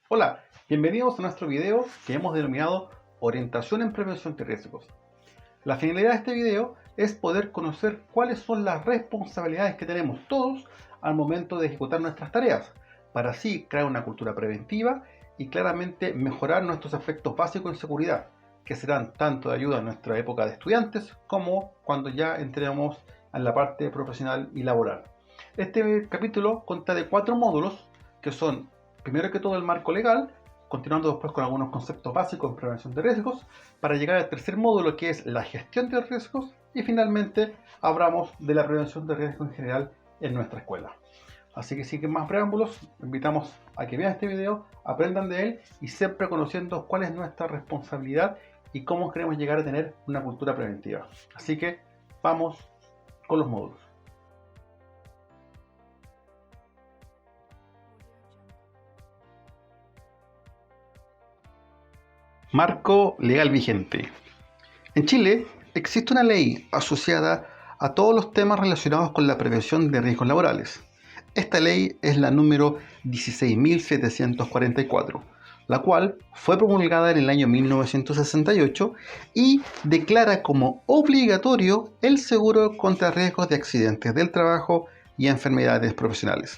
Hola, bienvenidos a nuestro video que hemos denominado Orientación en Prevención de Riesgos. La finalidad de este video es poder conocer cuáles son las responsabilidades que tenemos todos al momento de ejecutar nuestras tareas, para así crear una cultura preventiva y claramente mejorar nuestros aspectos básicos en seguridad, que serán tanto de ayuda en nuestra época de estudiantes como cuando ya entremos en la parte profesional y laboral. Este capítulo consta de 4 módulos que son, primero que todo, el marco legal, continuando después con algunos conceptos básicos en prevención de riesgos, para llegar al tercer módulo, que es la gestión de riesgos, y finalmente hablamos de la prevención de riesgos en general en nuestra escuela. Así que sin más preámbulos, invitamos a que vean este video, aprendan de él y siempre conociendo cuál es nuestra responsabilidad y cómo queremos llegar a tener una cultura preventiva. Así que vamos con los módulos. Marco legal vigente. En Chile existe una ley asociada a todos los temas relacionados con la prevención de riesgos laborales. Esta ley es la número 16.744, la cual fue promulgada en el año 1968 y declara como obligatorio el seguro contra riesgos de accidentes del trabajo y enfermedades profesionales.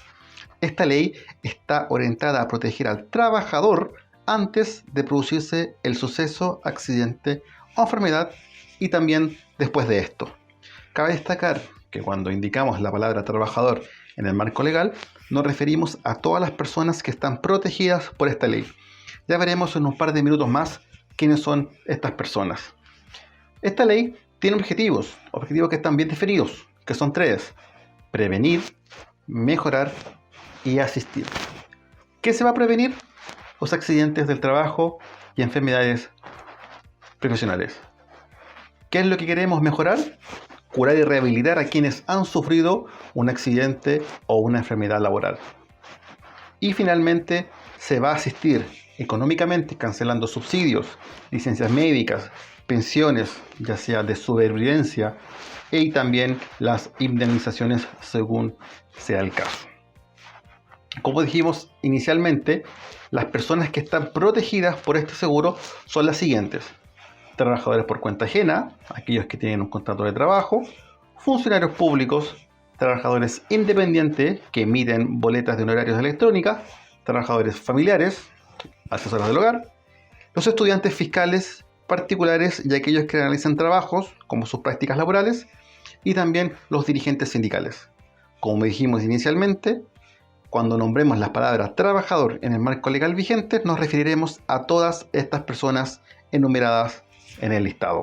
Esta ley está orientada a proteger al trabajador antes de producirse el suceso, accidente o enfermedad, y también después de esto. Cabe destacar que cuando indicamos la palabra trabajador en el marco legal, nos referimos a todas las personas que están protegidas por esta ley. Ya veremos en un par de minutos más quiénes son estas personas. Esta ley tiene objetivos que están bien definidos, que son 3: prevenir, mejorar y asistir. ¿Qué se va a prevenir? Los accidentes del trabajo y enfermedades profesionales. ¿Qué es lo que queremos mejorar? Curar y rehabilitar a quienes han sufrido un accidente o una enfermedad laboral. Y finalmente se va a asistir económicamente cancelando subsidios, licencias médicas, pensiones, ya sea de supervivencia, y también las indemnizaciones según sea el caso. Como dijimos inicialmente, las personas que están protegidas por este seguro son las siguientes: trabajadores por cuenta ajena, aquellos que tienen un contrato de trabajo; funcionarios públicos; trabajadores independientes que emiten boletas de honorarios electrónicas; trabajadores familiares, asesores del hogar; los estudiantes fiscales particulares y aquellos que realizan trabajos como sus prácticas laborales; y también los dirigentes sindicales. Como dijimos inicialmente, cuando nombremos las palabras trabajador en el marco legal vigente, nos referiremos a todas estas personas enumeradas en el listado.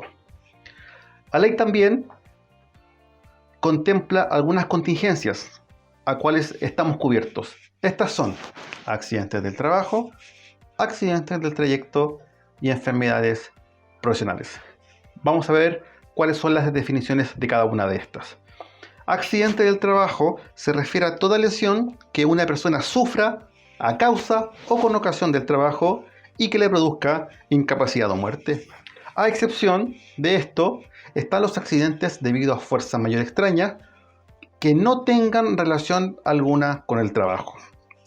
La ley también contempla algunas contingencias a cuales estamos cubiertos. Estas son accidentes del trabajo, accidentes del trayecto y enfermedades profesionales. Vamos a ver cuáles son las definiciones de cada una de estas. Accidente del trabajo se refiere a toda lesión que una persona sufra a causa o con ocasión del trabajo y que le produzca incapacidad o muerte. A excepción de esto están los accidentes debido a fuerza mayor extraña que no tengan relación alguna con el trabajo,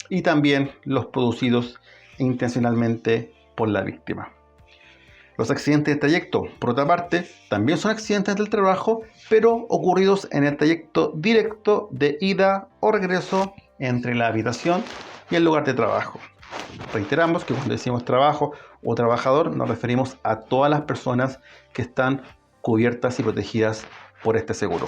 y también los producidos intencionalmente por la víctima. Los accidentes de trayecto, por otra parte, también son accidentes del trabajo, pero ocurridos en el trayecto directo de ida o regreso entre la habitación y el lugar de trabajo. Reiteramos que cuando decimos trabajo o trabajador nos referimos a todas las personas que están cubiertas y protegidas por este seguro.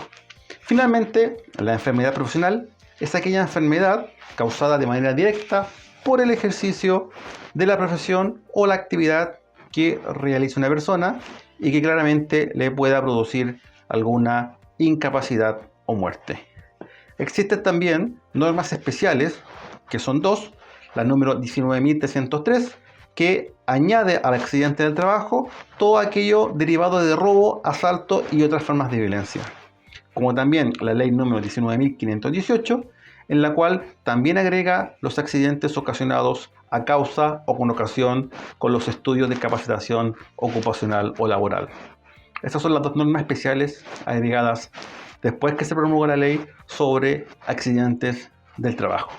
Finalmente, la enfermedad profesional es aquella enfermedad causada de manera directa por el ejercicio de la profesión o la actividad que realiza una persona y que claramente le pueda producir alguna incapacidad o muerte. Existen también normas especiales, que son 2, la número 19.303, que añade al accidente del trabajo todo aquello derivado de robo, asalto y otras formas de violencia, como también la ley número 19.518, en la cual también agrega los accidentes ocasionados a causa o con ocasión con los estudios de capacitación ocupacional o laboral. Estas son las 2 normas especiales agregadas después que se promulgó la ley sobre accidentes del trabajo.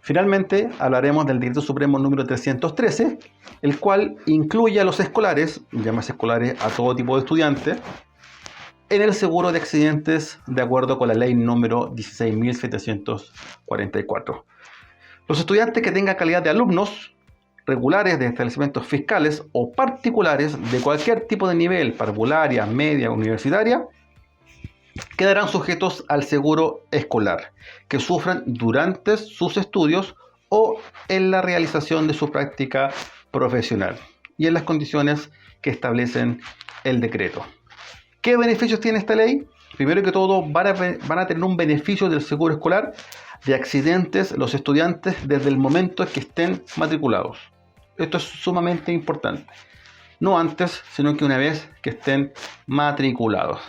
Finalmente, hablaremos del Decreto Supremo número 313, el cual incluye a los escolares, llamas escolares a todo tipo de estudiantes, en el seguro de accidentes de acuerdo con la ley número 16.744. Los estudiantes que tengan calidad de alumnos regulares de establecimientos fiscales o particulares de cualquier tipo de nivel, parvularia, media, universitaria, quedarán sujetos al seguro escolar, que sufran durante sus estudios o en la realización de su práctica profesional y en las condiciones que establecen el decreto. ¿Qué beneficios tiene esta ley? Primero que todo, van a tener un beneficio del seguro escolar de accidentes los estudiantes desde el momento en que estén matriculados. Esto es sumamente importante. No antes, sino que una vez que estén matriculados.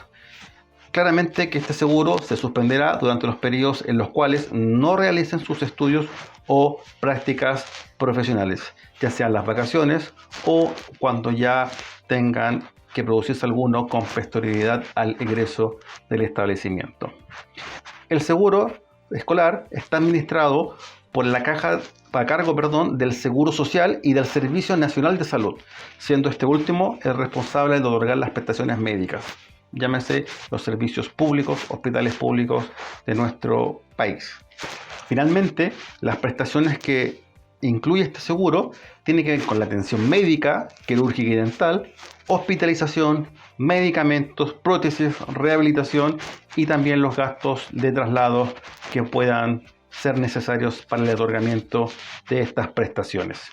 Claramente que este seguro se suspenderá durante los periodos en los cuales no realicen sus estudios o prácticas profesionales, ya sean las vacaciones o cuando ya tengan que producirse alguno con posterioridad al egreso del establecimiento. El seguro escolar está administrado por la caja a cargo del Seguro Social y del Servicio Nacional de Salud, siendo este último el responsable de otorgar las prestaciones médicas, llámese los servicios públicos, hospitales públicos de nuestro país. Finalmente, las prestaciones que incluye este seguro tienen que ver con la atención médica, quirúrgica y dental, hospitalización, medicamentos, prótesis, rehabilitación y también los gastos de traslado que puedan ser necesarios para el otorgamiento de estas prestaciones.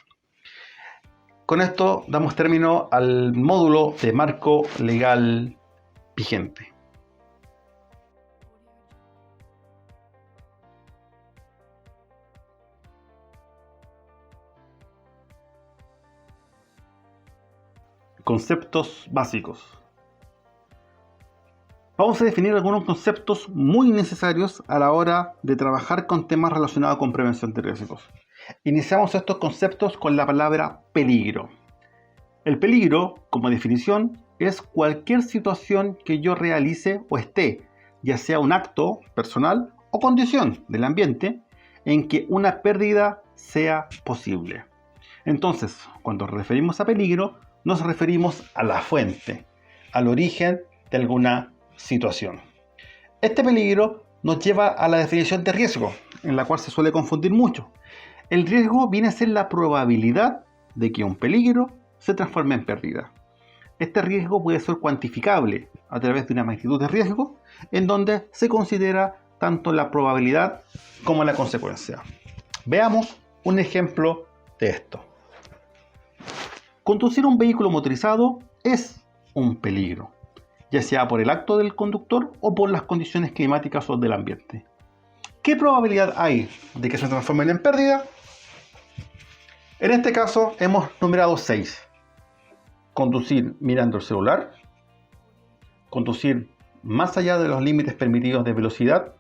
Con esto damos término al módulo de marco legal vigente. Conceptos básicos. Vamos a definir algunos conceptos muy necesarios a la hora de trabajar con temas relacionados con prevención de riesgos. Iniciamos estos conceptos con la palabra peligro. El peligro, como definición, es cualquier situación que yo realice o esté, ya sea un acto personal o condición del ambiente, en que una pérdida sea posible. Entonces, cuando nos referimos a peligro, nos referimos a la fuente, al origen de alguna situación. Este peligro nos lleva a la definición de riesgo, en la cual se suele confundir mucho. El riesgo viene a ser la probabilidad de que un peligro se transforme en pérdida. Este riesgo puede ser cuantificable a través de una magnitud de riesgo, en donde se considera tanto la probabilidad como la consecuencia. Veamos un ejemplo de esto. Conducir un vehículo motorizado es un peligro, ya sea por el acto del conductor o por las condiciones climáticas o del ambiente. ¿Qué probabilidad hay de que se transformen en pérdida? En este caso hemos numerado 6. Conducir mirando el celular, conducir más allá de los límites permitidos de velocidad,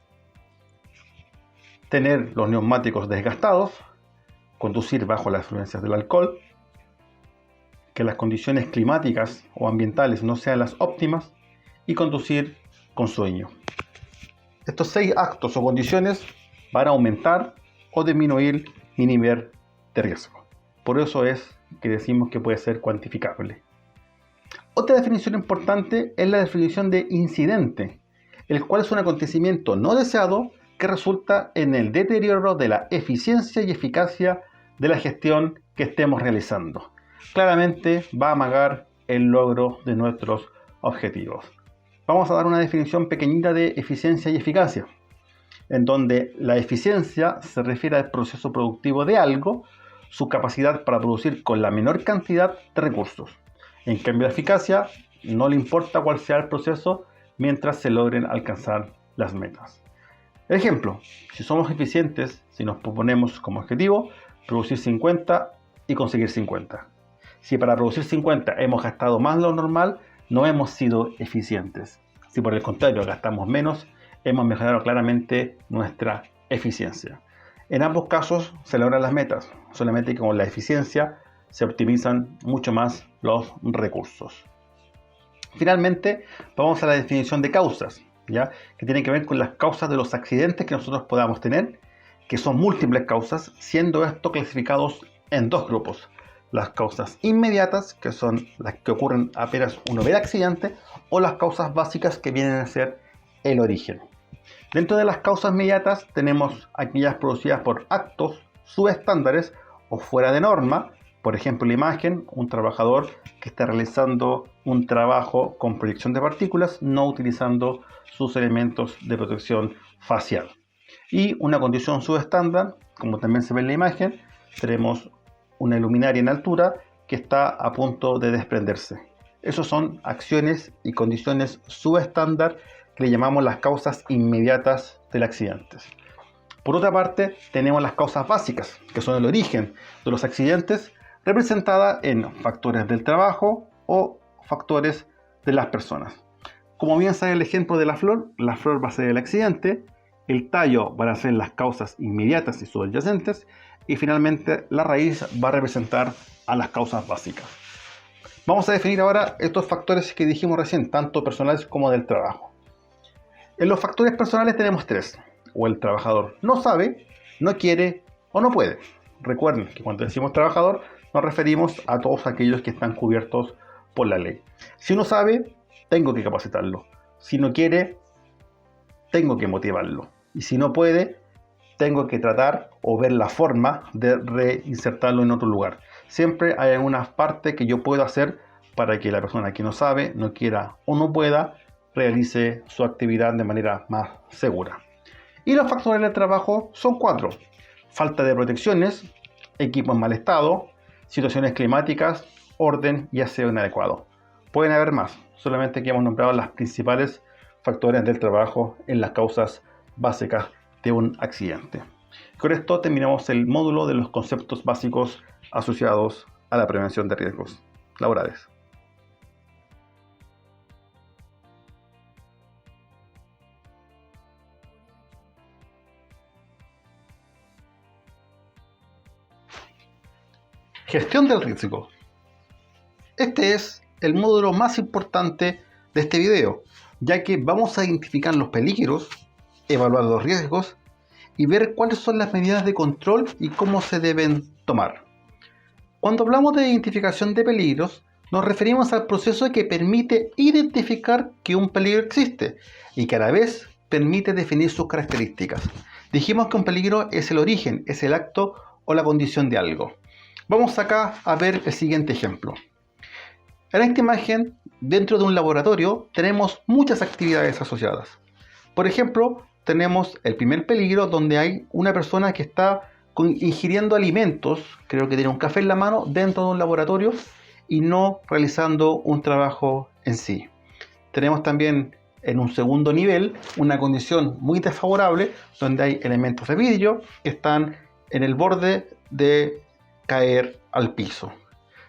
tener los neumáticos desgastados, conducir bajo las influencias del alcohol, que las condiciones climáticas o ambientales no sean las óptimas y conducir con sueño. Estos 6 actos o condiciones van a aumentar o disminuir mi nivel de riesgo. Por eso es que decimos que puede ser cuantificable. Otra definición importante es la definición de incidente, el cual es un acontecimiento no deseado que resulta en el deterioro de la eficiencia y eficacia de la gestión que estemos realizando. Claramente va a amagar el logro de nuestros objetivos. Vamos a dar una definición pequeñita de eficiencia y eficacia, en donde la eficiencia se refiere al proceso productivo de algo, su capacidad para producir con la menor cantidad de recursos. En cambio, la eficacia no le importa cuál sea el proceso mientras se logren alcanzar las metas. Ejemplo, si somos eficientes, si nos proponemos como objetivo producir 50 y conseguir 50. Si para producir 50 hemos gastado más de lo normal, no hemos sido eficientes. Si por el contrario gastamos menos, hemos mejorado claramente nuestra eficiencia. En ambos casos se logran las metas, solamente que con la eficiencia se optimizan mucho más los recursos. Finalmente, vamos a la definición de causas, ¿ya? Que tiene que ver con las causas de los accidentes que nosotros podamos tener, que son múltiples causas, siendo estos clasificados en dos grupos. Las causas inmediatas, que son las que ocurren apenas uno ve el accidente, o las causas básicas, que vienen a ser el origen. Dentro de las causas inmediatas tenemos aquellas producidas por actos subestándares o fuera de norma. Por ejemplo, la imagen, un trabajador que está realizando un trabajo con proyección de partículas, no utilizando sus elementos de protección facial. Y una condición subestándar, como también se ve en la imagen, tenemos una luminaria en altura que está a punto de desprenderse. Esas son acciones y condiciones subestándar que le llamamos las causas inmediatas del accidente. Por otra parte, tenemos las causas básicas, que son el origen de los accidentes, representada en factores del trabajo o factores de las personas. Como bien sale el ejemplo de la flor va a ser el accidente, el tallo van a ser las causas inmediatas y subyacentes, y finalmente la raíz va a representar a las causas básicas. Vamos a definir ahora estos factores que dijimos recién, tanto personales como del trabajo. En los factores personales tenemos tres: o el trabajador no sabe, no quiere o no puede. Recuerden que cuando decimos trabajador nos referimos a todos aquellos que están cubiertos por la ley. Si no sabe, tengo que capacitarlo. Si no quiere, tengo que motivarlo. Y si no puede, tengo que tratar o ver la forma de reinsertarlo en otro lugar. Siempre hay alguna parte que yo puedo hacer para que la persona que no sabe, no quiera o no pueda, realice su actividad de manera más segura. Y los factores del trabajo son cuatro: falta de protecciones, equipo en mal estado, situaciones climáticas, orden y aseo inadecuado. Pueden haber más, solamente que hemos nombrado las principales factores del trabajo en las causas básicas de un accidente. Con esto terminamos el módulo de los conceptos básicos asociados a la prevención de riesgos laborales. Gestión del riesgo. Este es el módulo más importante de este video, ya que vamos a identificar los peligros, evaluar los riesgos y ver cuáles son las medidas de control y cómo se deben tomar. Cuando hablamos de identificación de peligros, nos referimos al proceso que permite identificar que un peligro existe y que a la vez permite definir sus características. Dijimos que un peligro es el origen, es el acto o la condición de algo. Vamos acá a ver el siguiente ejemplo. En esta imagen, dentro de un laboratorio, tenemos muchas actividades asociadas. Por ejemplo, tenemos el primer peligro, donde hay una persona que está ingiriendo alimentos, creo que tiene un café en la mano, dentro de un laboratorio y no realizando un trabajo en sí. Tenemos también en un segundo nivel una condición muy desfavorable, donde hay elementos de vidrio que están en el borde de caer al piso.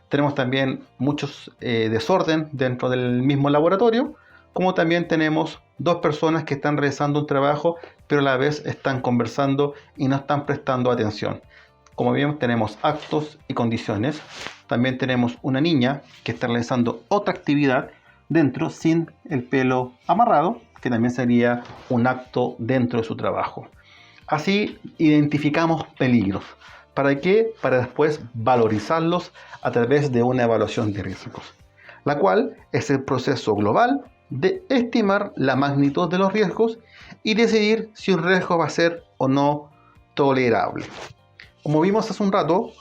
Tenemos también muchos desorden dentro del mismo laboratorio, como también tenemos dos personas que están realizando un trabajo, pero a la vez están conversando y no están prestando atención. Como bien, tenemos actos y condiciones. También tenemos una niña que está realizando otra actividad dentro sin el pelo amarrado, que también sería un acto dentro de su trabajo. Así identificamos peligros. ¿Para qué? Para después valorizarlos a través de una evaluación de riesgos, la cual es el proceso global de estimar la magnitud de los riesgos y decidir si un riesgo va a ser o no tolerable. Como vimos hace un rato,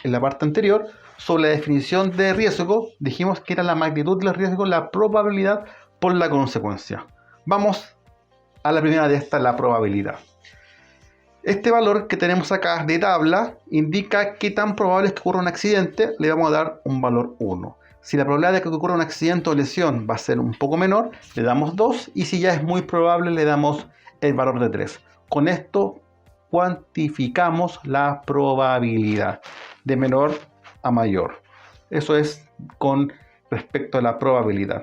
en la parte anterior, sobre la definición de riesgo, dijimos que era la magnitud del riesgo, la probabilidad por la consecuencia. Vamos a la primera de estas, la probabilidad. Este valor que tenemos acá de tabla indica qué tan probable es que ocurra un accidente. Le vamos a dar un valor 1. Si la probabilidad de que ocurra un accidente o lesión va a ser un poco menor, le damos 2. Y si ya es muy probable, le damos el valor de 3. Con esto cuantificamos la probabilidad de menor a mayor. Eso es con respecto a la probabilidad.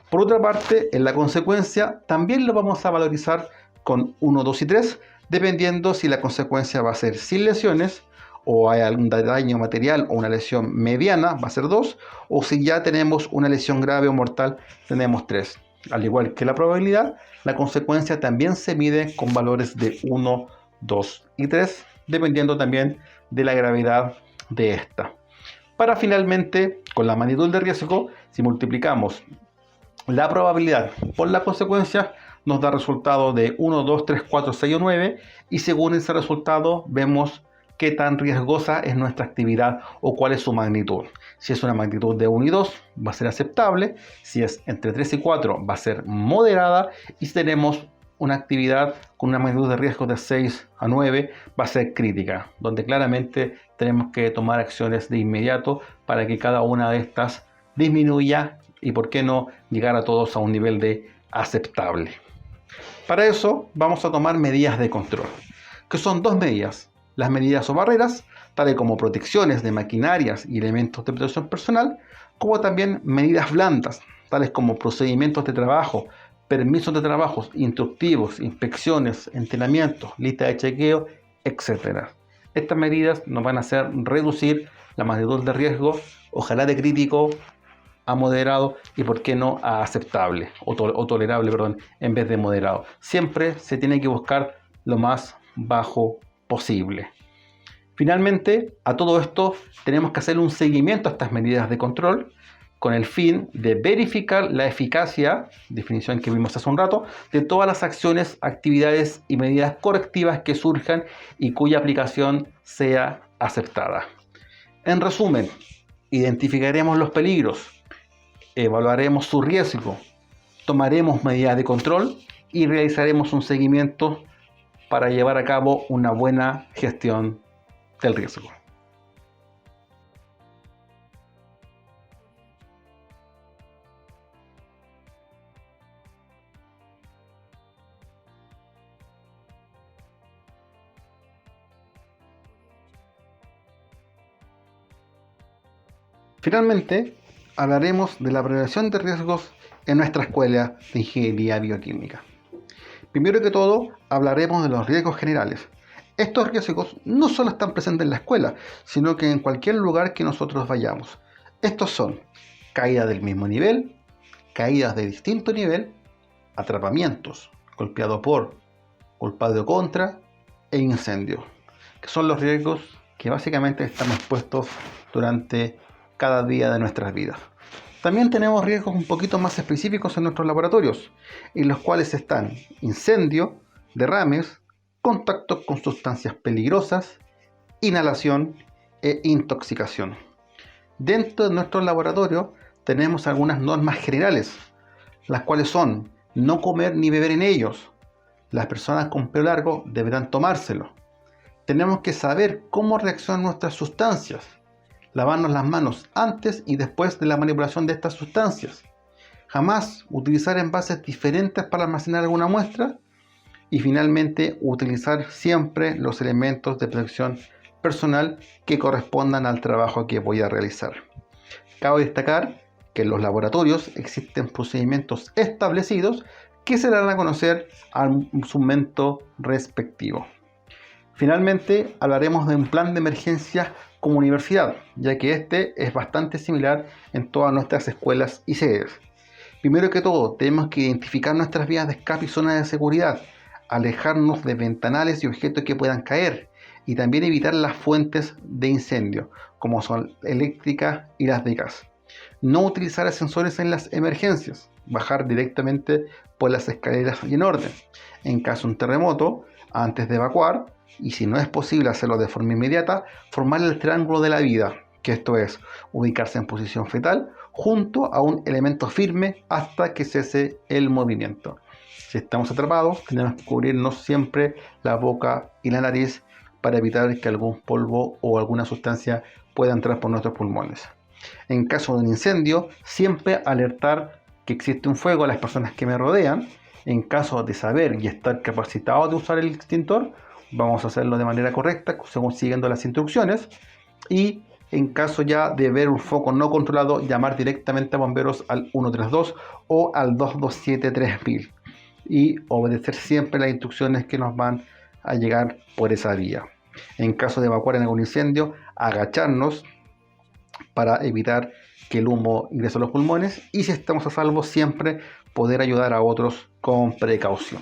Por otra parte, en la consecuencia también lo vamos a valorizar con 1, 2 y 3, dependiendo si la consecuencia va a ser sin lesiones, o hay algún daño material o una lesión mediana, va a ser 2, o si ya tenemos una lesión grave o mortal, tenemos 3. Al igual que la probabilidad, la consecuencia también se mide con valores de 1, 2 y 3, dependiendo también de la gravedad de esta. Para finalmente, con la magnitud de riesgo, si multiplicamos la probabilidad por la consecuencia, nos da resultado de 1, 2, 3, 4, 6 o 9, y según ese resultado vemos qué tan riesgosa es nuestra actividad o cuál es su magnitud. Si es una magnitud de 1 y 2 va a ser aceptable, si es entre 3 y 4 va a ser moderada, y si tenemos una actividad con una magnitud de riesgo de 6 a 9 va a ser crítica, donde claramente tenemos que tomar acciones de inmediato para que cada una de estas disminuya y por qué no llegar a todos a un nivel de aceptable. Para eso vamos a tomar medidas de control, que son dos medidas: las medidas o barreras, tales como protecciones de maquinarias y elementos de protección personal, como también medidas blandas, tales como procedimientos de trabajo, permisos de trabajos, instructivos, inspecciones, entrenamientos, lista de chequeo, etc. Estas medidas nos van a hacer reducir la magnitud de riesgo, ojalá de crítico a moderado, y por qué no a aceptable o tolerable, en vez de moderado. Siempre se tiene que buscar lo más bajo posible. Finalmente, a todo esto tenemos que hacer un seguimiento a estas medidas de control con el fin de verificar la eficacia, definición que vimos hace un rato, de todas las acciones, actividades y medidas correctivas que surjan y cuya aplicación sea aceptada. En resumen, identificaremos los peligros, evaluaremos su riesgo, tomaremos medidas de control y realizaremos un seguimiento para llevar a cabo una buena gestión del riesgo. Finalmente, hablaremos de la prevención de riesgos en nuestra escuela de ingeniería bioquímica. Primero que todo, hablaremos de los riesgos generales. Estos riesgos no solo están presentes en la escuela, sino que en cualquier lugar que nosotros vayamos. Estos son caídas del mismo nivel, caídas de distinto nivel, atrapamientos, golpeado por, golpeado contra e incendio, que son los riesgos que básicamente estamos expuestos durante cada día de nuestras vidas. También tenemos riesgos un poquito más específicos en nuestros laboratorios, en los cuales están incendio, derrames, contacto con sustancias peligrosas, inhalación e intoxicación. Dentro de nuestro laboratorio tenemos algunas normas generales, las cuales son no comer ni beber en ellos. Las personas con pelo largo deberán tomárselo. Tenemos que saber cómo reaccionan nuestras sustancias. Lavarnos las manos antes y después de la manipulación de estas sustancias. Jamás utilizar envases diferentes para almacenar alguna muestra. Y finalmente, utilizar siempre los elementos de protección personal que correspondan al trabajo que voy a realizar. Cabe destacar que en los laboratorios existen procedimientos establecidos que se darán a conocer al su momento respectivo. Finalmente, hablaremos de un plan de emergencia como universidad, ya que este es bastante similar en todas nuestras escuelas y sedes. Primero que todo, tenemos que identificar nuestras vías de escape y zonas de seguridad, alejarnos de ventanales y objetos que puedan caer, y también evitar las fuentes de incendio, como son eléctricas y las de gas. No utilizar ascensores en las emergencias, bajar directamente por las escaleras y en orden. En caso de un terremoto, antes de evacuar, y si no es posible hacerlo de forma inmediata, formar el triángulo de la vida, que esto es ubicarse en posición fetal junto a un elemento firme hasta que cese el movimiento. Si estamos atrapados, tenemos que cubrirnos siempre la boca y la nariz para evitar que algún polvo o alguna sustancia pueda entrar por nuestros pulmones. En caso de un incendio, siempre alertar que existe un fuego a las personas que me rodean. En caso de saber y estar capacitado de usar el extintor, vamos a hacerlo de manera correcta, según siguiendo las instrucciones. Y en caso ya de ver un foco no controlado, llamar directamente a bomberos al 132 o al 227-3000 y obedecer siempre las instrucciones que nos van a llegar por esa vía. En caso de evacuar en algún incendio, agacharnos para evitar que el humo ingrese a los pulmones, y si estamos a salvo, siempre poder ayudar a otros con precaución.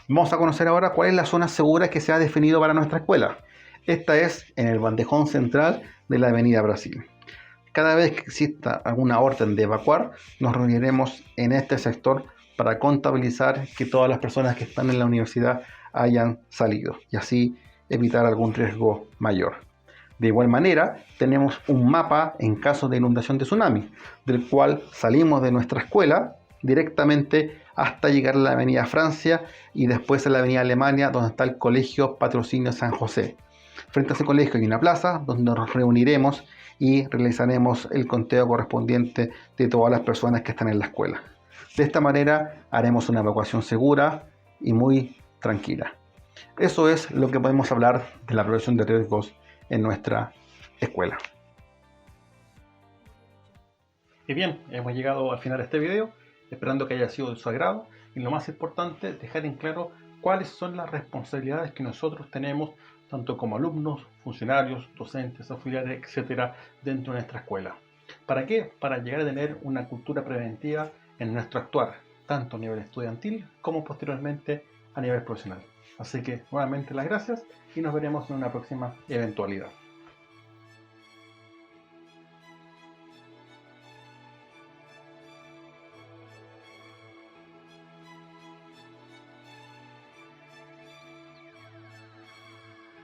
Vamos a conocer ahora cuál es la zona segura que se ha definido para nuestra escuela. Esta es en el bandejón central de la Avenida Brasil. Cada vez que exista alguna orden de evacuar, nos reuniremos en este sector para contabilizar que todas las personas que están en la universidad hayan salido y así evitar algún riesgo mayor. De igual manera, tenemos un mapa en caso de inundación de tsunami, del cual salimos de nuestra escuela directamente hasta llegar a la Avenida Francia y después a la Avenida Alemania, donde está el Colegio Patrocinio San José. Frente a ese colegio hay una plaza donde nos reuniremos y realizaremos el conteo correspondiente de todas las personas que están en la escuela. De esta manera haremos una evacuación segura y muy tranquila. Eso es lo que podemos hablar de la prevención de riesgos en nuestra escuela. Y bien, hemos llegado al final de este video, esperando que haya sido de su agrado y lo más importante, dejar en claro cuáles son las responsabilidades que nosotros tenemos tanto como alumnos, funcionarios, docentes, auxiliares, etcétera, dentro de nuestra escuela. ¿Para qué? Para llegar a tener una cultura preventiva en nuestro actuar, tanto a nivel estudiantil como posteriormente a nivel profesional. Así que nuevamente las gracias y nos veremos en una próxima eventualidad.